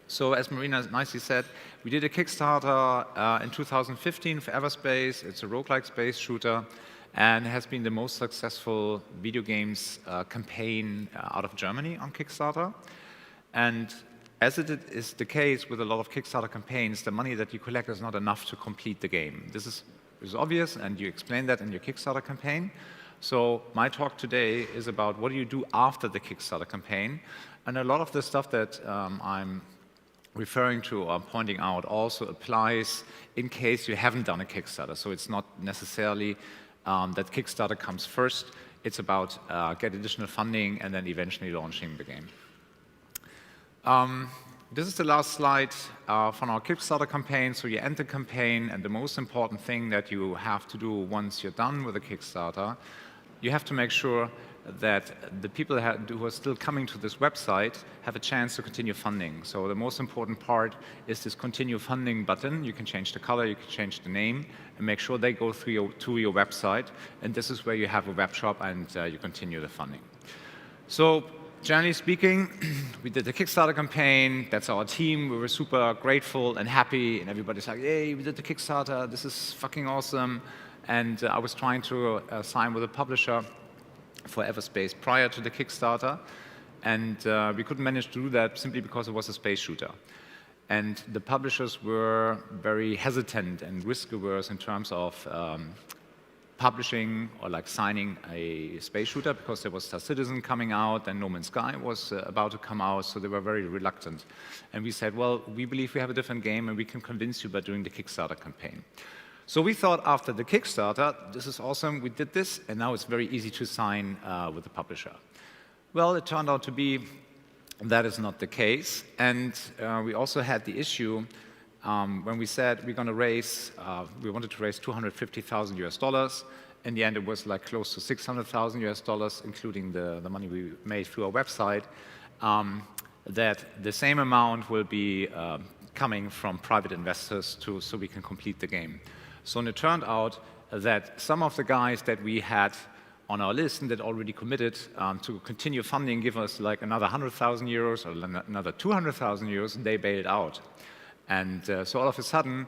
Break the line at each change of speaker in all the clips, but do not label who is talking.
So as Marina nicely said, we did a Kickstarter in 2015 for EVERSPACE. It's a roguelike space shooter and has been the most successful video games campaign out of Germany on Kickstarter. And as it is the case with a lot of Kickstarter campaigns, the money that you collect is not enough to complete the game. This is obvious, and you explain that in your Kickstarter campaign. So my talk today is about what do you do after the Kickstarter campaign. And a lot of the stuff that I'm referring to or pointing out also applies in case you haven't done a Kickstarter. So it's not necessarily that Kickstarter comes first. It's about get additional funding and then eventually launching the game. This is the last slide from our Kickstarter campaign. So you end the campaign, and the most important thing that you have to do once you're done with the Kickstarter, you have to make sure that the people who are still coming to this website have a chance to continue funding. So the most important part is this continue funding button. You can change the color, you can change the name, and make sure they go through to your website. And this is where you have a web shop and you continue the funding. So generally speaking, we did the Kickstarter campaign. That's our team. We were super grateful and happy, and everybody's like, "Hey, we did the Kickstarter. This is fucking awesome." And I was trying to sign with a publisher for EVERSPACE prior to the Kickstarter, and we couldn't manage to do that simply because it was a space shooter. And the publishers were very hesitant and risk-averse in terms of publishing or like signing a space shooter, because there was Star Citizen coming out and No Man's Sky was about to come out, so they were very reluctant. And we said, well, we believe we have a different game and we can convince you by doing the Kickstarter campaign. So we thought after the Kickstarter, this is awesome, we did this, and now it's very easy to sign with the publisher. Well, it turned out to be that is not the case, and we also had the issue when we said we're going to raise, we wanted to raise $250,000 US. In the end, it was like close to $600,000 US, including the money we made through our website, that the same amount will be coming from private investors so we can complete the game. So it turned out that some of the guys that we had on our list and that already committed to continue funding, give us like another 100,000 euros or another 200,000 euros, and they bailed out. And so all of a sudden,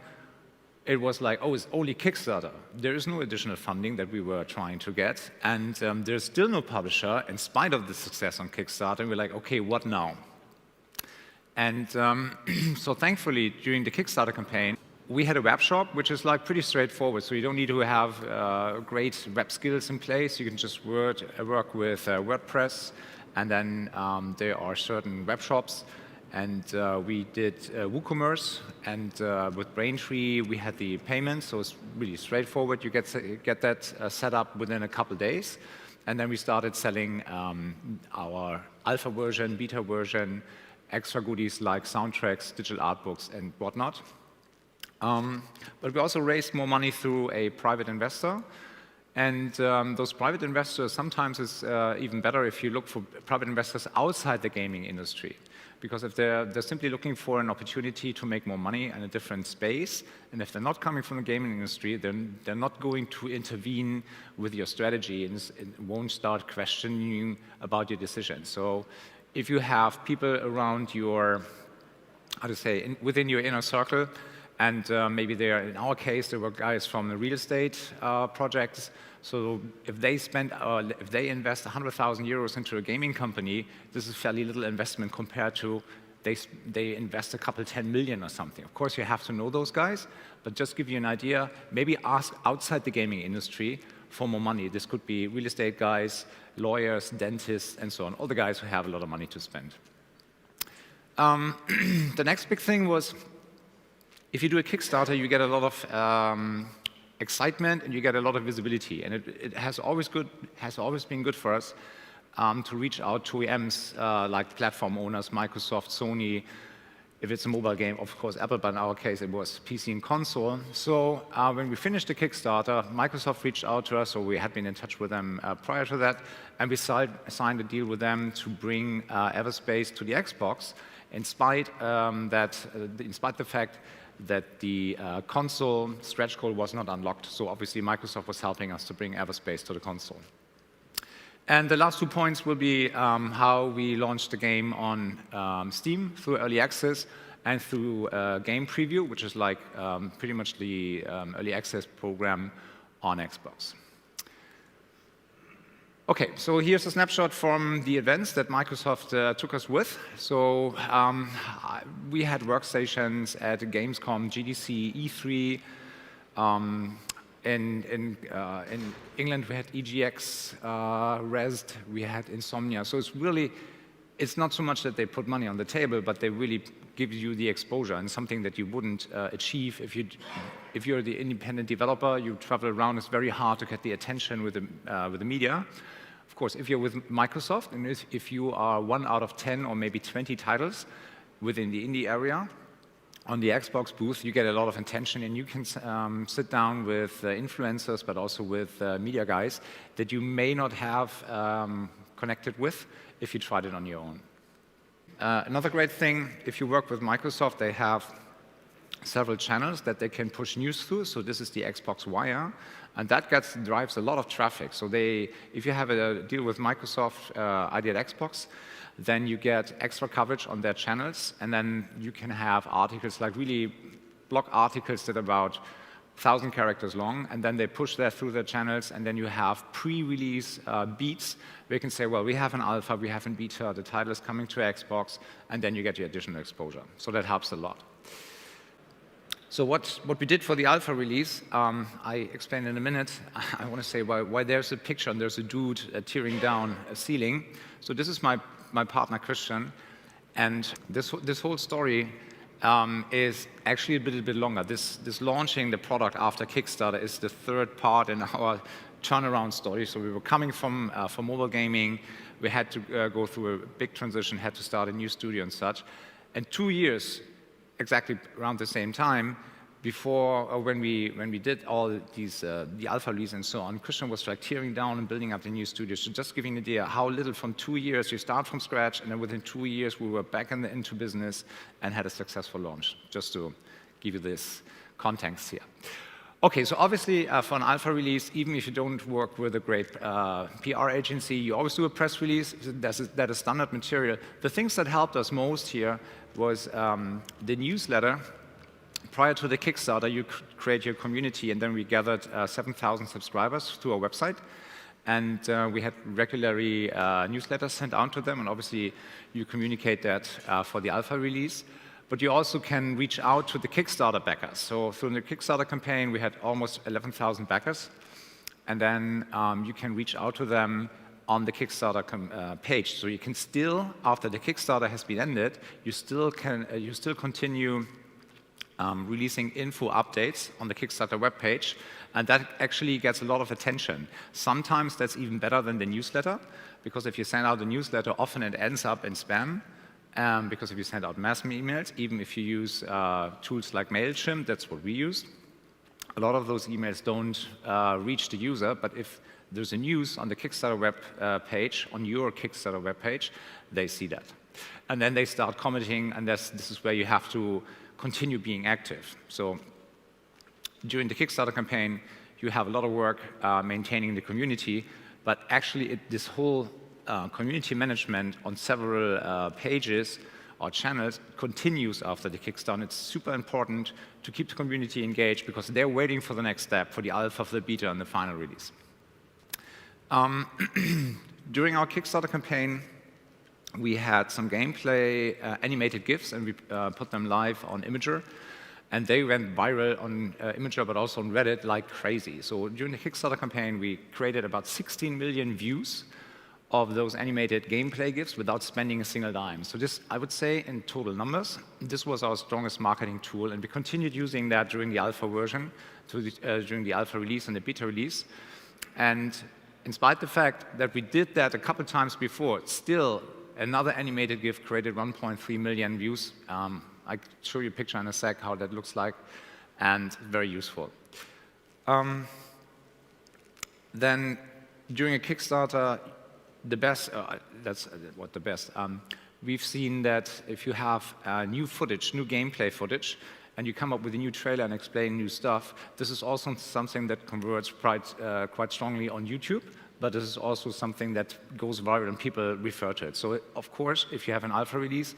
it was like, oh, it's only Kickstarter. There is no additional funding that we were trying to get, and there's still no publisher in spite of the success on Kickstarter. And we're like, okay, what now? And so thankfully, during the Kickstarter campaign, we had a web shop, which is like pretty straightforward. So you don't need to have great web skills in place. You can just work with WordPress, and then there are certain web shops. And we did WooCommerce, and with Braintree, we had the payments. So it's really straightforward. You get that set up within a couple days. And then we started selling our alpha version, beta version, extra goodies like soundtracks, digital art books, and whatnot. But we also raised more money through a private investor. And those private investors, sometimes it's even better if you look for private investors outside the gaming industry. Because if they're simply looking for an opportunity to make more money in a different space, and if they're not coming from the gaming industry, then they're not going to intervene with your strategy and won't start questioning about your decision. So if you have people around your, within your inner circle, and maybe in our case, there were guys from the real estate projects. So if they invest 100,000 euros into a gaming company, this is fairly little investment compared to they invest a couple 10 million or something. Of course, you have to know those guys, but just give you an idea, maybe ask outside the gaming industry for more money. This could be real estate guys, lawyers, dentists, and so on, all the guys who have a lot of money to spend. The next big thing was, if you do a Kickstarter, you get a lot of excitement and you get a lot of visibility. And it has always been good for us to reach out to OEMs like platform owners, Microsoft, Sony. If it's a mobile game, of course, Apple, but in our case, it was PC and console. So when we finished the Kickstarter, Microsoft reached out to us, or we had been in touch with them prior to that, and we signed a deal with them to bring EVERSPACE to the Xbox, in spite the fact that the console stretch goal was not unlocked. So obviously, Microsoft was helping us to bring EVERSPACE to the console. And the last 2 points will be how we launched the game on Steam through early access and through game preview, which is like pretty much the early access program on Xbox. Okay, so here's a snapshot from the events that Microsoft took us with. So we had workstations at Gamescom, GDC, E3. In England, we had EGX, Rezzed, we had Insomnia. So it's not so much that they put money on the table, but they really give you the exposure and something that you wouldn't achieve if you're the independent developer. You travel around, it's very hard to get the attention with the media. Of course, if you're with Microsoft, and if you are 1 out of 10 or maybe 20 titles within the indie area, on the Xbox booth, you get a lot of attention, and you can sit down with influencers, but also with media guys that you may not have connected with if you tried it on your own. Another great thing, if you work with Microsoft, they have several channels that they can push news through. So this is the Xbox Wire, and that drives a lot of traffic. So if you have a deal with Microsoft ID at Xbox, then you get extra coverage on their channels, and then you can have articles, like really blog articles that are about 1,000 characters long, and then they push that through their channels, and then you have pre-release beats where you can say, well, we have an alpha, we have a beta, the title is coming to Xbox, and then you get the additional exposure. So that helps a lot. So what we did for the alpha release, I explain in a minute. I want to say why there's a picture and there's a dude tearing down a ceiling. So this is my partner, Christian, and this whole story is actually a bit longer. This launching the product after Kickstarter is the 3rd part in our turnaround story. So we were coming from mobile gaming. We had to go through a big transition, had to start a new studio and such. And 2 years, exactly around the same time, before when we did all these the alpha release and so on, Christian was like tearing down and building up the new studio. So just giving an idea how little from 2 years you start from scratch, and then within 2 years we were back into business and had a successful launch. Just to give you this context here. Okay, so obviously for an alpha release, even if you don't work with a great PR agency, you always do a press release. That is standard material. The things that helped us most here was the newsletter. Prior to the Kickstarter, you create your community, and then we gathered 7,000 subscribers through our website. And we had regularly newsletters sent out to them, and obviously you communicate that for the alpha release. But you also can reach out to the Kickstarter backers. So through the Kickstarter campaign, we had almost 11,000 backers. And then you can reach out to them on the Kickstarter page. So you can still, after the Kickstarter has been ended, you still continue releasing info updates on the Kickstarter webpage, and that actually gets a lot of attention. Sometimes that's even better than the newsletter, because if you send out a newsletter, often it ends up in spam, because if you send out mass emails, even if you use tools like MailChimp, that's what we use, a lot of those emails don't reach the user, but if there's a news on the Kickstarter web page, on your Kickstarter web page, they see that. And then they start commenting, and this is where you have to continue being active. So during the Kickstarter campaign, you have a lot of work maintaining the community, but actually this whole community management on several pages or channels continues after the Kickstarter. It's super important to keep the community engaged because they're waiting for the next step, for the alpha, for the beta, and the final release. During our Kickstarter campaign, we had some gameplay animated GIFs, and we put them live on Imgur. And they went viral on Imgur, but also on Reddit like crazy. So during the Kickstarter campaign, we created about 16 million views of those animated gameplay GIFs without spending a single dime. So this, I would say, in total numbers, this was our strongest marketing tool, and we continued using that during the alpha version, during the alpha release and the beta release. And in spite of the fact that we did that a couple times before, still another animated GIF created 1.3 million views. I'll show you a picture in a sec how that looks like, and very useful. Then during a Kickstarter, the best, we've seen that if you have new footage, new gameplay footage, and you come up with a new trailer and explain new stuff, this is also something that converts quite strongly on YouTube, but this is also something that goes viral and people refer to it. So of course, if you have an alpha release,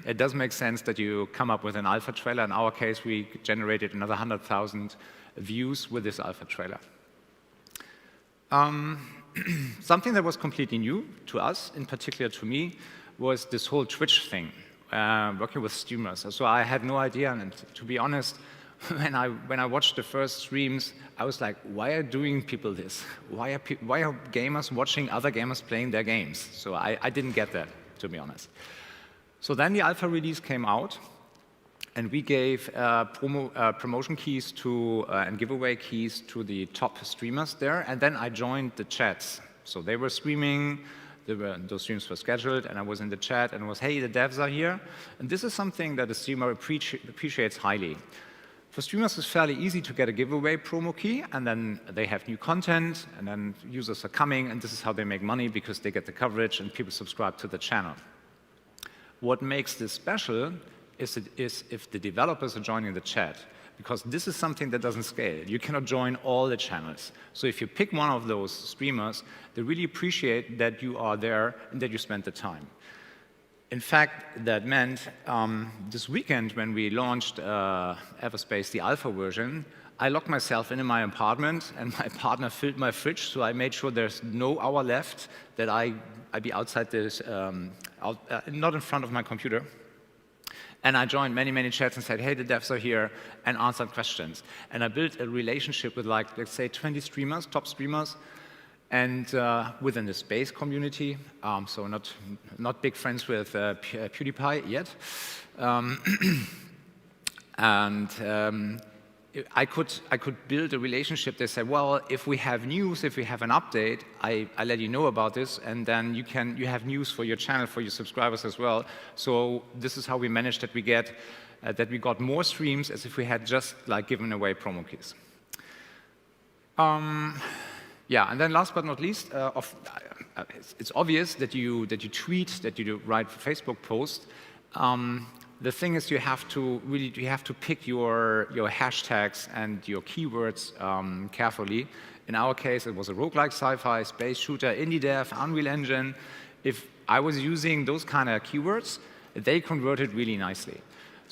it does make sense that you come up with an alpha trailer. In our case, we generated another 100,000 views with this alpha trailer. Something that was completely new to us, in particular to me, was this whole Twitch thing, working with streamers. So I had no idea, and to be honest, when I watched the first streams, I was like, why are doing people this? Why are gamers watching other gamers playing their games? So I didn't get that, to be honest. So then the alpha release came out, and we gave promotion keys to and giveaway keys to the top streamers there, and then I joined the chats. So they were streaming, those streams were scheduled, and I was in the chat and was, hey, the devs are here. And this is something that a streamer appreciates highly. For streamers, it's fairly easy to get a giveaway promo key, and then they have new content, and then users are coming, and this is how they make money because they get the coverage and people subscribe to the channel. What makes this special is if the developers are joining the chat, because this is something that doesn't scale. You cannot join all the channels. So if you pick one of those streamers, they really appreciate that you are there and that you spend the time. In fact, that meant this weekend when we launched EVERSPACE, the alpha version, I locked myself in my apartment, and my partner filled my fridge, so I made sure there's no hour left that I be outside this, not in front of my computer. And I joined many, many chats and said, hey, the devs are here, and answered questions. And I built a relationship with, like, let's say, 20 streamers, top streamers, and within the space community, so not big friends with PewDiePie yet. I could build a relationship. They said, well, if we have news, if we have an update, I let you know about this, and then you have news for your channel, for your subscribers as well. So this is how we managed that we got more streams as if we had just like given away promo keys. Yeah, and then last but not least, it's obvious that you tweet, that you write Facebook posts. The thing is, you have to pick your hashtags and your keywords carefully. In our case, it was a roguelike sci-fi, space shooter, indie dev, Unreal Engine. If I was using those kind of keywords, they converted really nicely.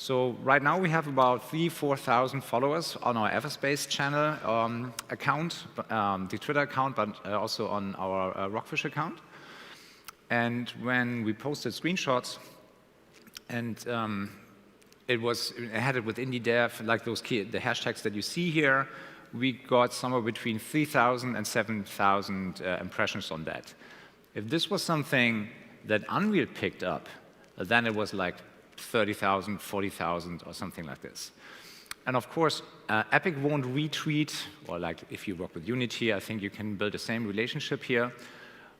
So right now we have about 3,000–4,000 followers on our EVERSPACE channel account, the Twitter account, but also on our ROCKFISH account. And when we posted screenshots, and it had it with indie dev, like the hashtags that you see here, we got somewhere between 3,000 and 7,000 impressions on that. If this was something that Unreal picked up, then it was like 30,000, 40,000, or something like this. And of course, Epic won't retweet, or like if you work with Unity, I think you can build the same relationship here,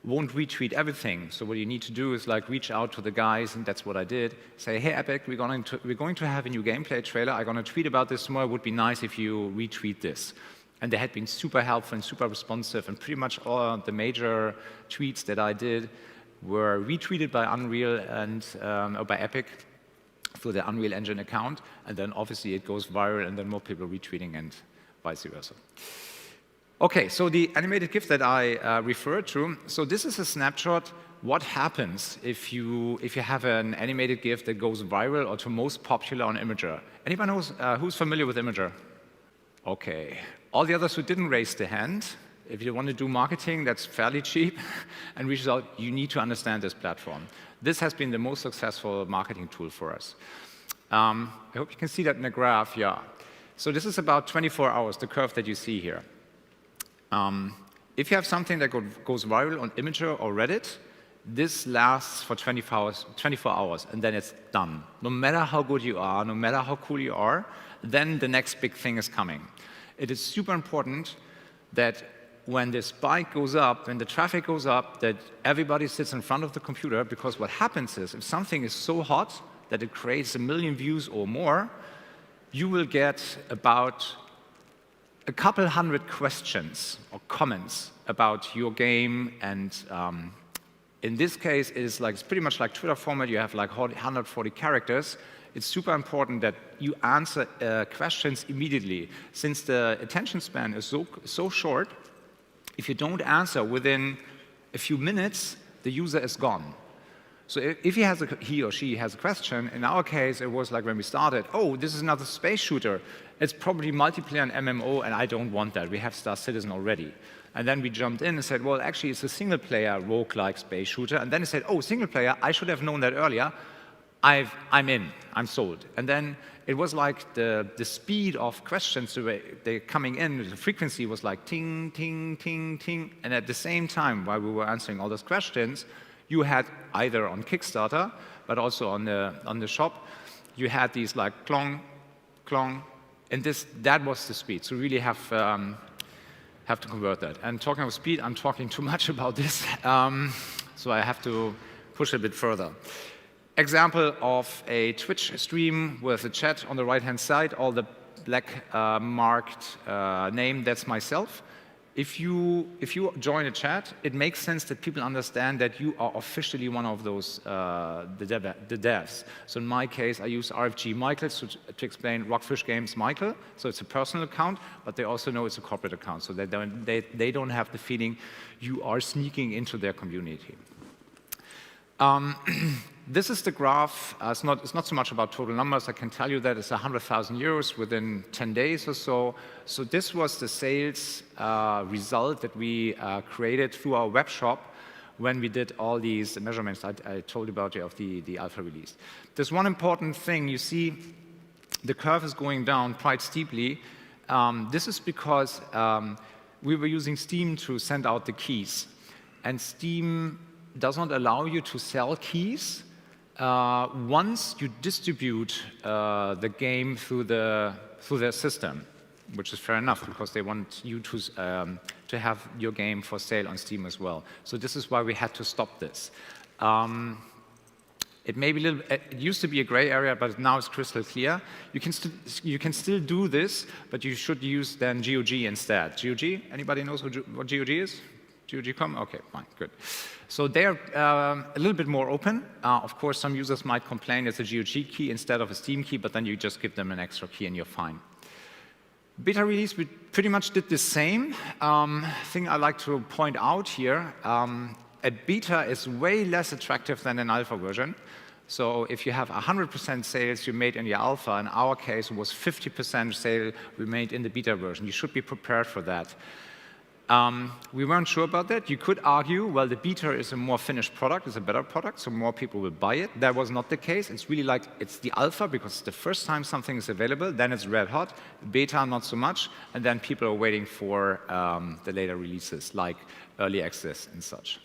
won't retweet everything. So what you need to do is like reach out to the guys, and that's what I did. Say, hey, Epic, we're going to have a new gameplay trailer. I'm going to tweet about this tomorrow. It would be nice if you retweet this. And they had been super helpful and super responsive, and pretty much all the major tweets that I did were retweeted by Unreal and or by Epic through the Unreal Engine account, and then obviously it goes viral, and then more people are retweeting, and vice versa. Okay, so the animated GIF that I referred to, so this is a snapshot. What happens if you have an animated GIF that goes viral or to most popular on Imgur? Anyone who's familiar with Imgur? Okay. All the others who didn't raise their hand, if you want to do marketing that's fairly cheap and reaches out, you need to understand this platform. This has been the most successful marketing tool for us. I hope you can see that in the graph, yeah. So this is about 24 hours, the curve that you see here. If you have something that goes viral on Imgur or Reddit, this lasts for 24 hours, and then it's done. No matter how good you are, no matter how cool you are, then the next big thing is coming. It is super important that when the spike goes up, when the traffic goes up, that everybody sits in front of the computer, because what happens is if something is so hot that it creates 1 million views or more, you will get about a couple hundred questions or comments about your game, and in this case, it's pretty much like Twitter format. You have like 140 characters. It's super important that you answer questions immediately. Since the attention span is so short, if you don't answer within a few minutes, the user is gone. So if he or she has a question, in our case, it was like when we started, oh, this is another space shooter. It's probably multiplayer and MMO, and I don't want that. We have Star Citizen already. And then we jumped in and said, well, actually, it's a single-player roguelike space shooter. And then it said, oh, single-player, I should have known that earlier. I'm in, I'm sold. And then it was like the speed of questions, they're coming in, the frequency was like ting, ting, ting, ting. And at the same time, while we were answering all those questions, you had either on Kickstarter, but also on the shop, you had these like clong, clong, and that was the speed. So really have to convert that. And talking of speed, I'm talking too much about this, so I have to push a bit further. Example of a Twitch stream with a chat on the right-hand side, all the black marked name, that's myself. If you join a chat, it makes sense that people understand that you are officially one of those, the devs. So in my case, I use RFG Michael to explain ROCKFISH Games Michael. So it's a personal account, but they also know it's a corporate account. So they don't have the feeling you are sneaking into their community. This is the graph. It's not so much about total numbers. I can tell you that it's 100,000 euros within 10 days or so. So this was the sales result that we created through our web shop when we did all these measurements I told you about of the alpha release. There's one important thing. You see the curve is going down quite steeply. This is because we were using Steam to send out the keys. And Steam does not allow you to sell keys once you distribute the game through their system, which is fair enough because they want you to have your game for sale on Steam as well. So this is why we had to stop this. It may be it used to be a gray area, but now it's crystal clear. You can still do this, but you should use then GOG instead. GOG? Anybody knows what GOG is? GOG.com? Okay, fine, good. So they're a little bit more open. Of course, some users might complain it's a GOG key instead of a Steam key, but then you just give them an extra key and you're fine. Beta release, we pretty much did the same. Thing I like to point out here, a beta is way less attractive than an alpha version. So if you have 100% sales you made in the alpha, in our case it was 50% sale we made in the beta version. You should be prepared for that. We weren't sure about that. You could argue, well, the beta is a more finished product, it's a better product, so more people will buy it. That was not the case. It's really like it's the alpha because it's the first time something is available, then it's red hot. Beta, not so much, and then people are waiting for the later releases, like early access and such.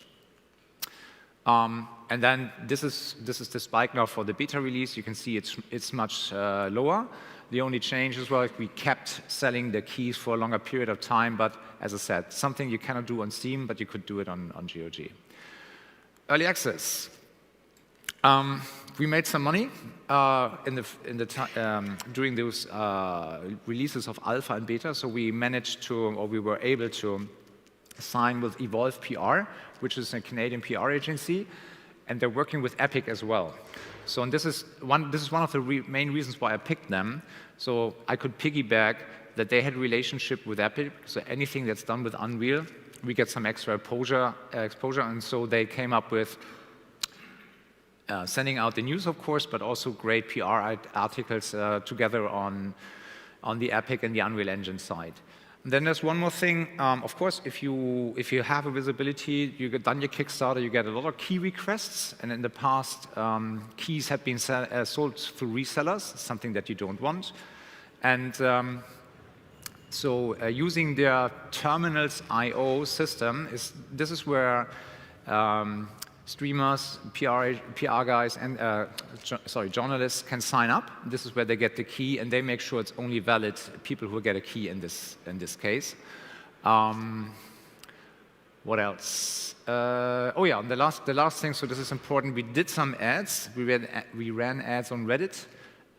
And then this is the spike now for the beta release. You can see it's much lower. The only change is, well, we kept selling the keys for a longer period of time, but as I said, something you cannot do on Steam, but you could do it on GOG. Early access. We made some money during those releases of alpha and beta, so we managed to, or we were able to sign with Evolve PR, which is a Canadian PR agency, and they're working with Epic as well. So and this is one of the main reasons why I picked them. So I could piggyback that they had a relationship with Epic, so anything that's done with Unreal, we get some extra exposure, and so they came up with sending out the news, of course, but also great PR articles together on the Epic and the Unreal Engine side. And then there's one more thing. Of course, if you have a visibility, you get done your Kickstarter, you get a lot of key requests, and in the past, keys have been sold through resellers, something that you don't want. And so using their terminals I/O system this is where streamers, PR guys, and journalists can sign up. This is where they get the key, and they make sure it's only valid people who get a key in this case. What else? Oh yeah, the last thing. So this is important. We did some ads. We ran ads on Reddit,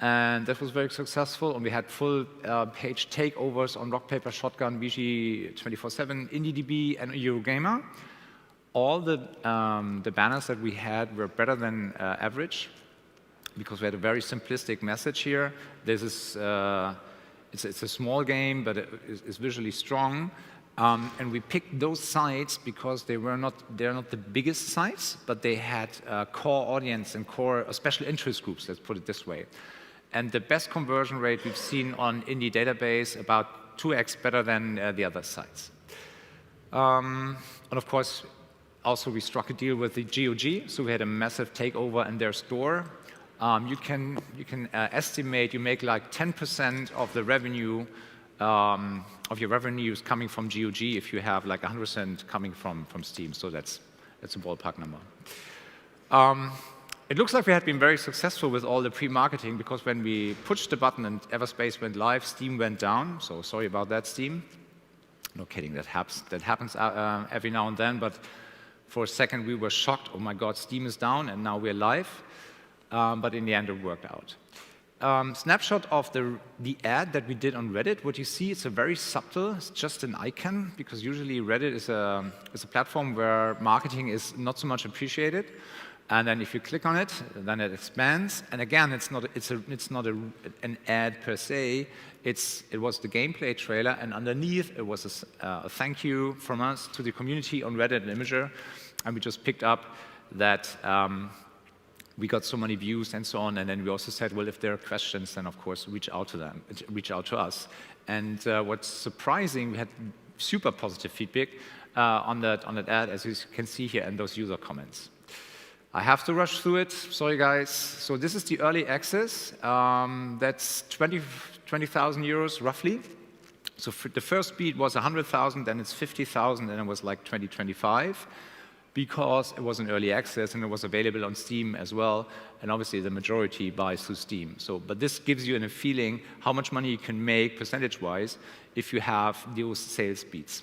and that was very successful. And we had full page takeovers on Rock Paper Shotgun, VG247, IndieDB, and Eurogamer. All the banners that we had were better than average because we had a very simplistic message here. This is it's a small game, but it's visually strong. And we picked those sites because they're not the biggest sites, but they had core audience and core special interest groups, let's put it this way. And the best conversion rate we've seen on indie database, about 2x better than the other sites. And of course, also we struck a deal with the GOG, so we had a massive takeover in their store. You can estimate you make like 10% of the revenue of your revenues coming from GOG if you have like 100% coming from Steam. So that's a ballpark number. It looks like we had been very successful with all the pre-marketing, because when we pushed the button and EVERSPACE went live, Steam went down. So sorry about that, Steam. No kidding, that happens every now and then. But for a second, we were shocked. Oh my God, Steam is down, and now we're live. But in the end, it worked out. Snapshot of the ad that we did on Reddit. What you see, it's a very subtle, it's just an icon, because usually Reddit is a platform where marketing is not so much appreciated. And then if you click on it, then it expands. And again, it's not an ad per se. It was the gameplay trailer, and underneath it was a thank you from us to the community on Reddit and Imager. And we just picked up that we got so many views and so on. And then we also said, well, if there are questions, then of course reach out to us. And what's surprising, we had super positive feedback on that ad, as you can see here in those user comments. I have to rush through it. Sorry, guys. So this is the early access. That's 20,000 euros, roughly. So the first beat was 100,000, then it's 50,000, and it was like 2025, because it was an early access and it was available on Steam as well. And obviously, the majority buys through Steam. But this gives you a feeling how much money you can make percentage-wise if you have those sales beats.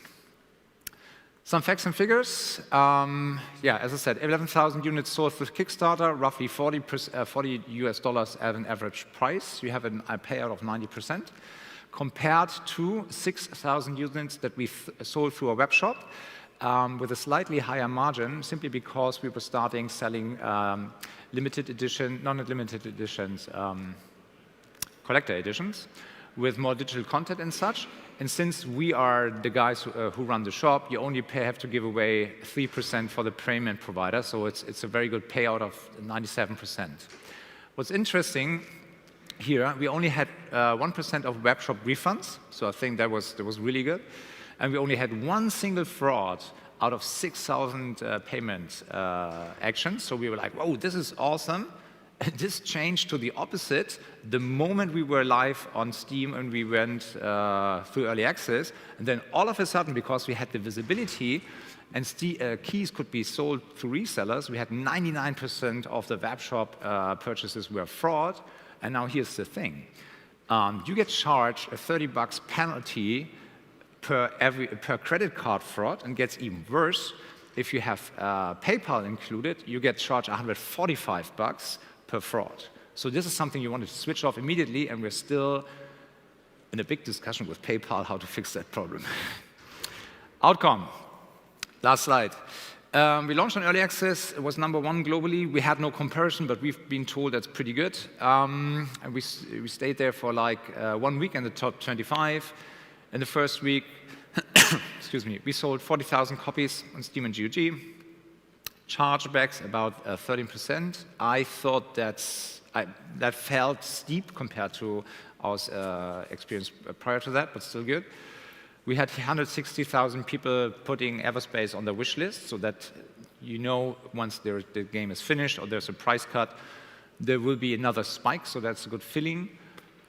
Some facts and figures. Yeah, as I said, 11,000 units sold with Kickstarter, roughly $40 US at an average price. You have a payout of 90%, compared to 6,000 units that we sold through a web shop with a slightly higher margin, simply because we were starting selling limited edition, non-limited editions, collector editions, with more digital content and such. And since we are the guys who run the shop, you only have to give away 3% for the payment provider, so it's a very good payout of 97%. What's interesting here, we only had 1% of web shop refunds, so I think that was really good. And we only had one single fraud out of 6,000 payment actions, so we were like, whoa, this is awesome. This changed to the opposite the moment we were live on Steam and we went through early access. And then all of a sudden, because we had the visibility and keys could be sold through resellers, we had 99% of the web shop purchases were fraud. And now here's the thing. You get charged a $30 penalty per credit card fraud, and gets even worse. If you have PayPal included, you get charged $145 per fraud. So this is something you wanted to switch off immediately, and we're still in a big discussion with PayPal how to fix that problem. Outcome. Last slide. We launched on early access. It was #1 globally. We had no comparison, but we've been told that's pretty good. And we stayed there for like 1 week in the top 25. In the first week, excuse me, we sold 40,000 copies on Steam and GOG. Chargebacks about 13%. I thought that felt steep compared to our experience prior to that, but still good. We had 160,000 people putting EVERSPACE on their wish list, so that you know once the game is finished or there's a price cut, there will be another spike, so that's a good feeling.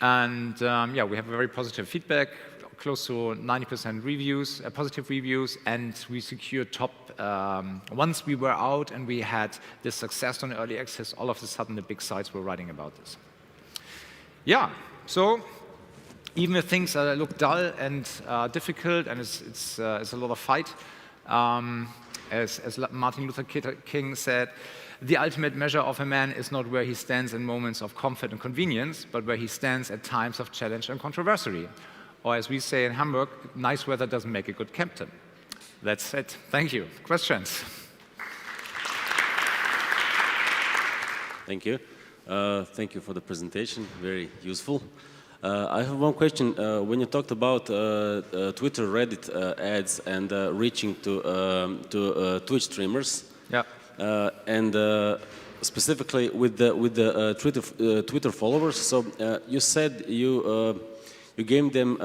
And yeah, we have a very positive feedback, close to 90% reviews, positive reviews, and we secured top. Once we were out and we had this success on early access, all of a sudden the big sites were writing about this. Yeah, so even if things look dull and difficult, and it's a lot of fight, as Martin Luther King said, the ultimate measure of a man is not where he stands in moments of comfort and convenience, but where he stands at times of challenge and controversy. Or as we say in Hamburg, nice weather doesn't make a good captain. That's it. Thank you. Questions?
Thank you. Thank you for the presentation. Very useful. I have one question. When you talked about Twitter, Reddit ads and reaching to Twitch streamers,
Yeah.
and specifically with the Twitter followers. So you said you gave them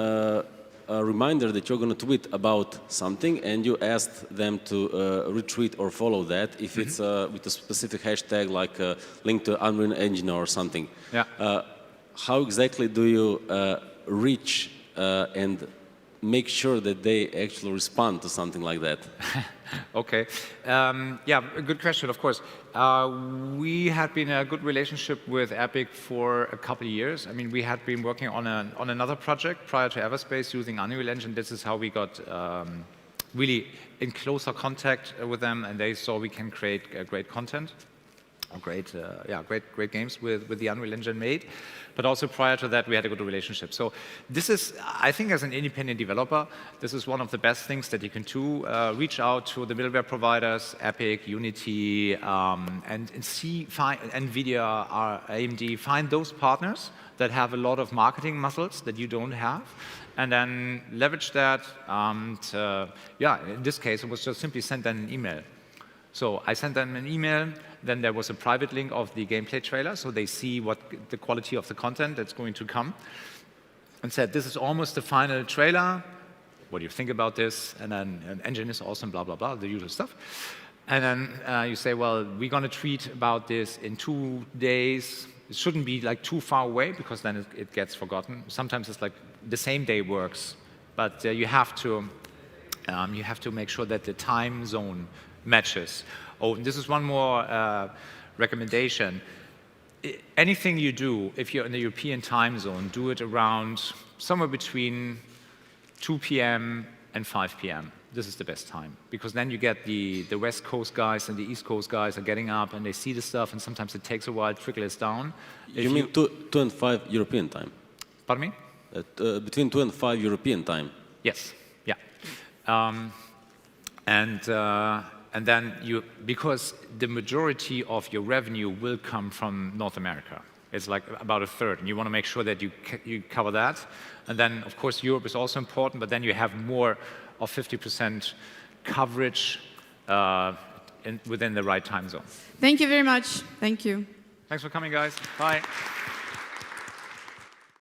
a reminder that you're going to tweet about something, and you asked them to retweet or follow that if it's with a specific hashtag like link to Unreal Engine or something.
Yeah.
How exactly do you reach and make sure that they actually respond to something like that?
Okay. Yeah, a good question, of course. We had been in a good relationship with Epic for a couple of years. I mean, we had been working on another project prior to EVERSPACE using Unreal Engine. This is how we got really in closer contact with them, and they saw we can create great content. Great games with the Unreal Engine made. But also prior to that, we had a good relationship. So this is, I think, as an independent developer, this is one of the best things that you can do. Reach out to the middleware providers, Epic, Unity, and find NVIDIA, AMD, find those partners that have a lot of marketing muscles that you don't have, and then leverage that. And yeah, in this case, it was just simply send them an email. So I sent them an email, then there was a private link of the gameplay trailer, so they see what the quality of the content that's going to come, and said, this is almost the final trailer, what do you think about this? And then an engine is awesome, blah, blah, blah, the usual stuff. And then you say, well, we're going to tweet about this in 2 days. It shouldn't be like too far away, because then it gets forgotten. Sometimes it's like the same day works, but you have to make sure that the time zone matches. Oh, and this is one more recommendation. Anything you do, if you're in the European time zone, do it around somewhere between 2 p.m. and 5 p.m. This is the best time, because then you get the West Coast guys and the East Coast guys are getting up and they see the stuff, and sometimes it takes a while to trickle down.
You mean 2 and 5 European time?
Pardon me?
Between 2 and 5 European time?
Yes, yeah. And then because the majority of your revenue will come from North America. It's like about a third, and you want to make sure that you cover that. And then, of course, Europe is also important, but then you have more of 50% coverage within the right time zone.
Thank you very much. Thank you.
Thanks for coming, guys. Bye.